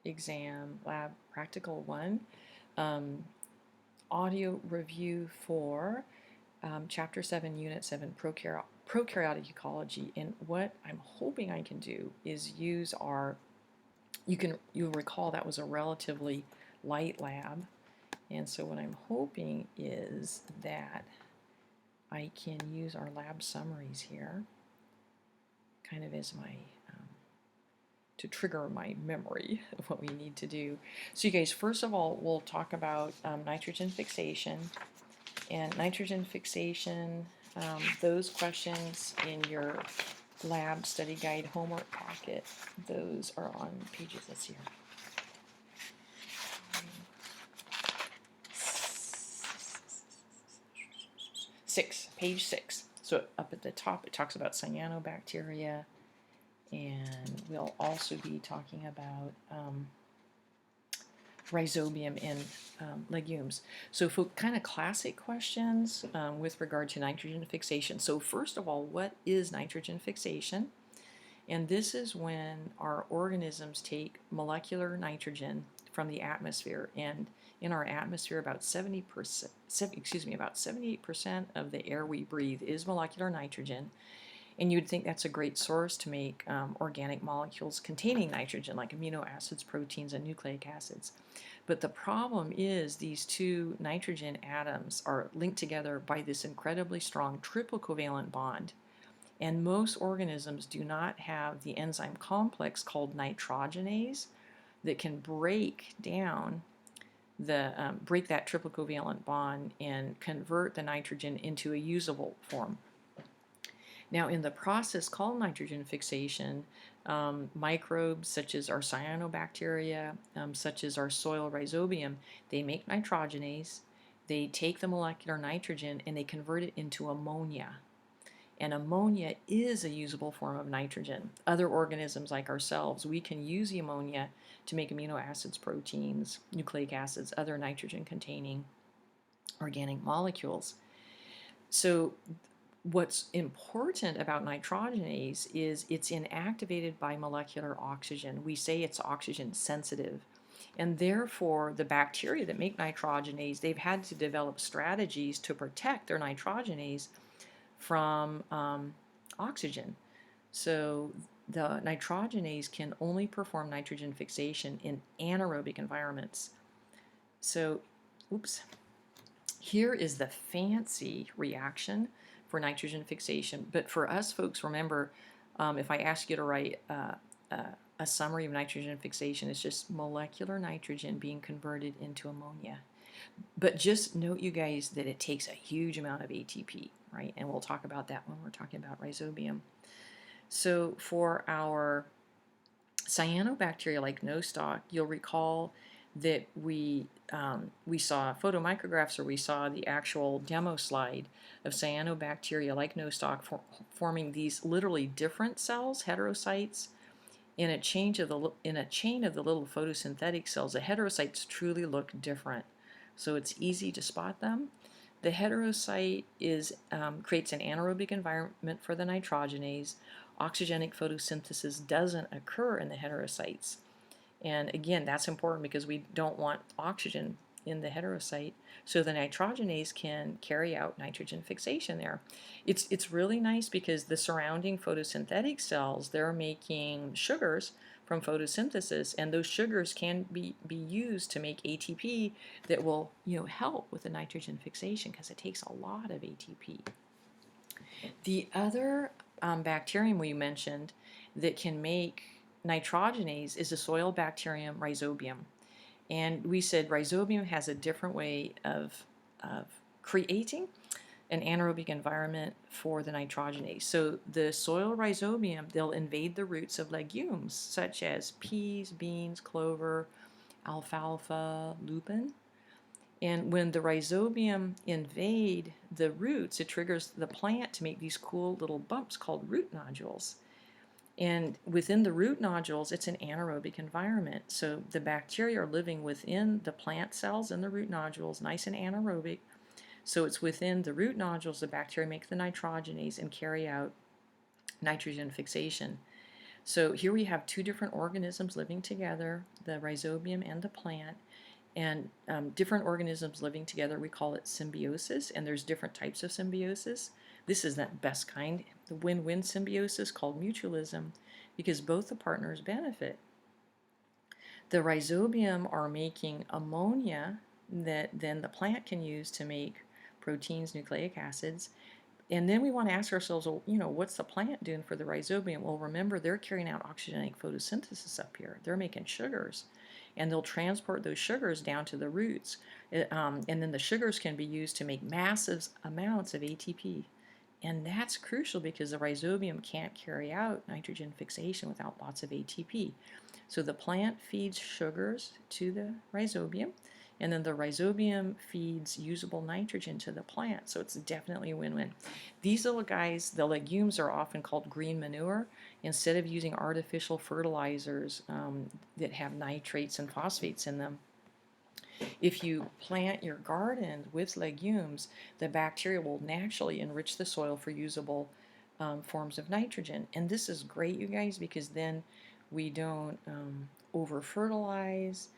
exam lab practical 1 audio review for chapter 7 unit 7 prokaryotic ecology. And what I'm hoping I can do is use you'll recall that was a relatively light lab, and so what I'm hoping is that I can use our lab summaries here kind of as my to trigger my memory of what we need to do. So you guys, first of all, we'll talk about nitrogen fixation. And nitrogen fixation, those questions in your lab study guide homework packet, those are on pages, let's see here. Page 6. So up at the top it talks about cyanobacteria, and we'll also be talking about rhizobium in legumes. So for kind of classic questions with regard to nitrogen fixation. So first of all, what is nitrogen fixation? And this is when our organisms take molecular nitrogen from the atmosphere, and in our atmosphere about 78% of the air we breathe is molecular nitrogen. And you'd think that's a great source to make organic molecules containing nitrogen, like amino acids, proteins, and nucleic acids. But the problem is these two nitrogen atoms are linked together by this incredibly strong triple covalent bond. And most organisms do not have the enzyme complex called nitrogenase that can break down break that triple covalent bond and convert the nitrogen into a usable form. Now, in the process called nitrogen fixation, microbes such as our cyanobacteria, such as our soil rhizobium, they make nitrogenase, they take the molecular nitrogen and they convert it into ammonia. And ammonia is a usable form of nitrogen. Other organisms like ourselves, we can use the ammonia to make amino acids, proteins, nucleic acids, other nitrogen-containing organic molecules. So what's important about nitrogenase is it's inactivated by molecular oxygen. We say it's oxygen sensitive. And therefore, the bacteria that make nitrogenase, they've had to develop strategies to protect their nitrogenase from oxygen. So the nitrogenase can only perform nitrogen fixation in anaerobic environments. So, here is the fancy reaction for nitrogen fixation. But for us folks, remember, if I ask you to write a summary of nitrogen fixation, it's just molecular nitrogen being converted into ammonia. But just note, you guys, that it takes a huge amount of ATP, right? And we'll talk about that when we're talking about rhizobium. So for our cyanobacteria like nostoc, you'll recall that we saw photomicrographs, or we saw the actual demo slide of cyanobacteria like nostoc forming these literally different cells, heterocytes, in a chain of the little photosynthetic cells. The heterocytes truly look different, so it's easy to spot them. The heterocyte creates an anaerobic environment for the nitrogenase. Oxygenic photosynthesis doesn't occur in the heterocytes. And again, that's important because we don't want oxygen in the heterocyte, so the nitrogenase can carry out nitrogen fixation there. It's really nice because the surrounding photosynthetic cells, they're making sugars from photosynthesis, and those sugars can be used to make ATP that will help with the nitrogen fixation because it takes a lot of ATP. The other bacterium we mentioned that can make nitrogenase is the soil bacterium rhizobium. And we said rhizobium has a different way of creating an anaerobic environment for the nitrogenase. So the soil rhizobium, they'll invade the roots of legumes such as peas, beans, clover, alfalfa, lupin. And when the rhizobium invade the roots, it triggers the plant to make these cool little bumps called root nodules. And within the root nodules, it's an anaerobic environment. So the bacteria are living within the plant cells and the root nodules, nice and anaerobic. So it's within the root nodules the bacteria make the nitrogenase and carry out nitrogen fixation. So here we have two different organisms living together, the rhizobium and the plant, and different organisms living together. We call it symbiosis, and there's different types of symbiosis. This is that best kind, the win-win symbiosis called mutualism, because both the partners benefit. The rhizobium are making ammonia that then the plant can use to make proteins, nucleic acids. And then we want to ask ourselves, well, what's the plant doing for the rhizobium? Well, remember, they're carrying out oxygenic photosynthesis up here. They're making sugars, and they'll transport those sugars down to the roots. And then the sugars can be used to make massive amounts of ATP. And that's crucial because the rhizobium can't carry out nitrogen fixation without lots of ATP. So the plant feeds sugars to the rhizobium, and then the rhizobium feeds usable nitrogen to the plant. So it's definitely a win-win. These little guys, the legumes, are often called green manure. Instead of using artificial fertilizers that have nitrates and phosphates in them, if you plant your garden with legumes, the bacteria will naturally enrich the soil for usable forms of nitrogen. And this is great, you guys, because then we don't over-fertilize.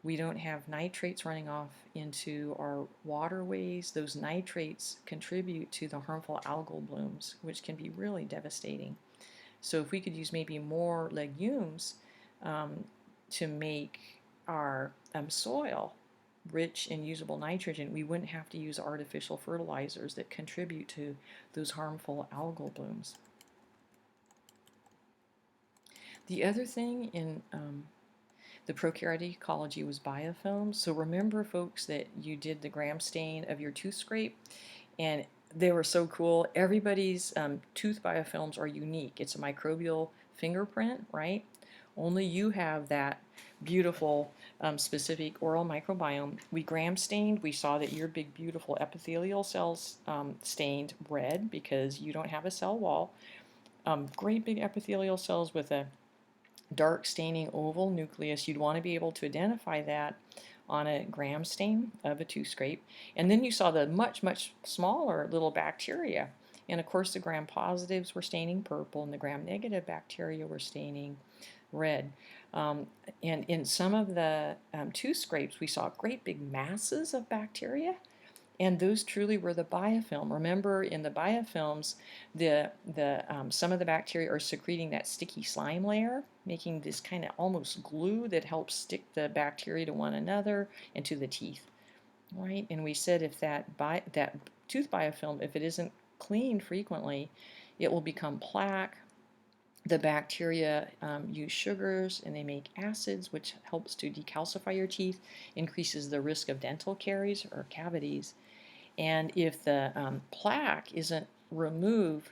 We don't have nitrates running off into our waterways. Those nitrates contribute to the harmful algal blooms, which can be really devastating. So if we could use maybe more legumes to make our soil rich in usable nitrogen, we wouldn't have to use artificial fertilizers that contribute to those harmful algal blooms. The other thing in the prokaryotic ecology was biofilms. So remember, folks, that you did the gram stain of your tooth scrape, and they were so cool. Everybody's tooth biofilms are unique. It's a microbial fingerprint, right? Only you have that beautiful specific oral microbiome. We gram stained. We saw that your big, beautiful epithelial cells stained red because you don't have a cell wall. Great big epithelial cells with a dark staining oval nucleus. You'd want to be able to identify that on a gram stain of a tooth scrape. And then you saw the much, much smaller little bacteria. And of course the gram positives were staining purple and the gram negative bacteria were staining red. And in some of the tooth scrapes we saw great big masses of bacteria, and those truly were the biofilm. Remember, in the biofilms, some of the bacteria are secreting that sticky slime layer, making this kind of almost glue that helps stick the bacteria to one another and to the teeth, right? And we said if that tooth biofilm, if it isn't cleaned frequently, it will become plaque. The bacteria use sugars and they make acids, which helps to decalcify your teeth, increases the risk of dental caries or cavities. And if the plaque isn't removed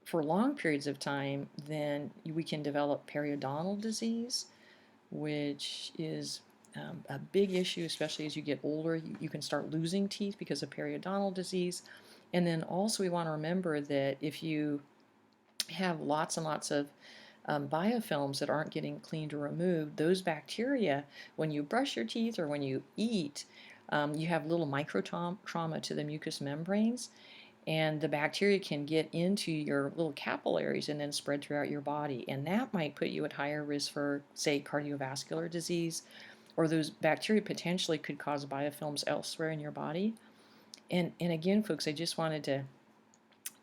for long periods of time, then we can develop periodontal disease, which is a big issue, especially as you get older. You can start losing teeth because of periodontal disease. And then also we want to remember that if you have lots and lots of biofilms that aren't getting cleaned or removed, those bacteria, when you brush your teeth or when you eat, you have little micro trauma to the mucous membranes, and the bacteria can get into your little capillaries and then spread throughout your body, and that might put you at higher risk for, say, cardiovascular disease, or those bacteria potentially could cause biofilms elsewhere in your body. And again, folks, I just wanted to,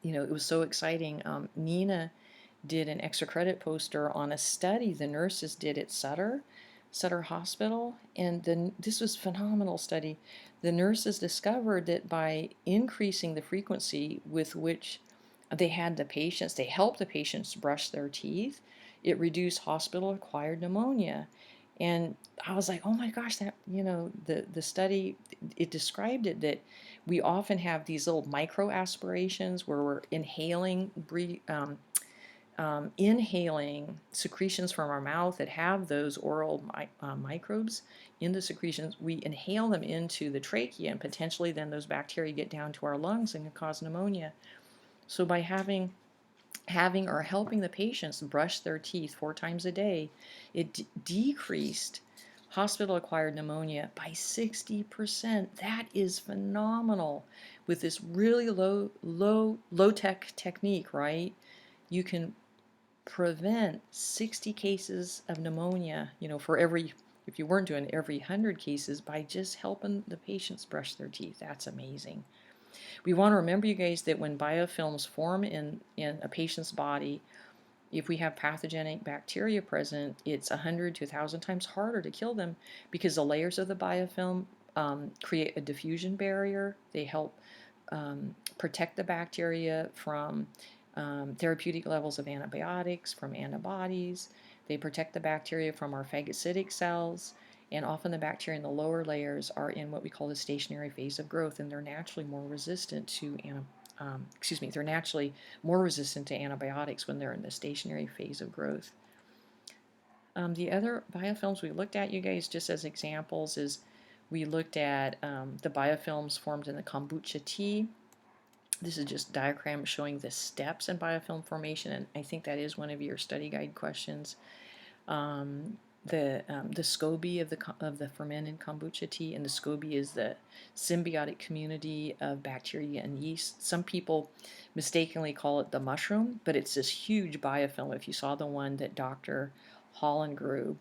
it was so exciting. Nina did an extra credit poster on a study the nurses did at Sutter Hospital, and this was a phenomenal study. The nurses discovered that by increasing the frequency with which they helped the patients brush their teeth, it reduced hospital-acquired pneumonia. And I was like, oh my gosh, that, the study, it described it that we often have these little micro aspirations where we're inhaling secretions from our mouth that have those oral microbes in the secretions. We inhale them into the trachea, and potentially then those bacteria get down to our lungs and can cause pneumonia. So by having or helping the patients brush their teeth 4 times a day, it decreased hospital-acquired pneumonia by 60%. That is phenomenal with this really low-tech technique, right? you can prevent 60 cases of pneumonia, for every, if you weren't doing every 100 cases, by just helping the patients brush their teeth. That's amazing. We want to remember, you guys, that when biofilms form in a patient's body, if we have pathogenic bacteria present, it's 100 to 1,000 times harder to kill them because the layers of the biofilm create a diffusion barrier. They help protect the bacteria from therapeutic levels of antibiotics, from antibodies. They protect the bacteria from our phagocytic cells, and often the bacteria in the lower layers are in what we call the stationary phase of growth, and they're naturally more resistant to they're naturally more resistant to antibiotics when they're in the stationary phase of growth. The other biofilms we looked at, you guys, just as examples, is we looked at the biofilms formed in the kombucha tea. This is just a diagram showing the steps in biofilm formation, and I think that is one of your study guide questions. The SCOBY of the fermented kombucha tea, and the SCOBY is the symbiotic community of bacteria and yeast. Some people mistakenly call it the mushroom, but it's this huge biofilm. If you saw the one that Dr. Holland grew,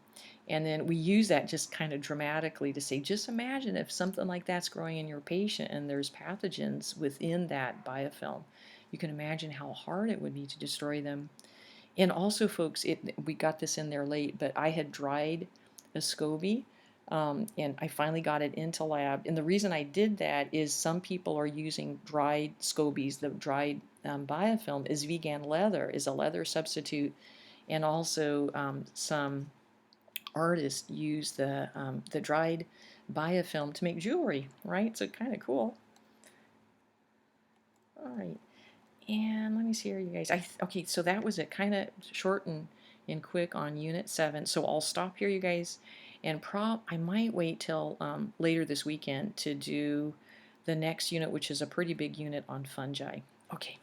and then we use that just kind of dramatically to say, just imagine if something like that's growing in your patient and there's pathogens within that biofilm. You can imagine how hard it would be to destroy them. And also, folks, we got this in there late, but I had dried a SCOBY, and I finally got it into lab. And the reason I did that is some people are using dried SCOBYs. The dried biofilm is vegan leather, is a leather substitute, and also some artists use the dried biofilm to make jewelry, right? So kind of cool. All right. And let me see here, you guys. Okay, so that was it, kind of short and quick on Unit 7. So I'll stop here, you guys, and I might wait till later this weekend to do the next unit, which is a pretty big unit on fungi. Okay,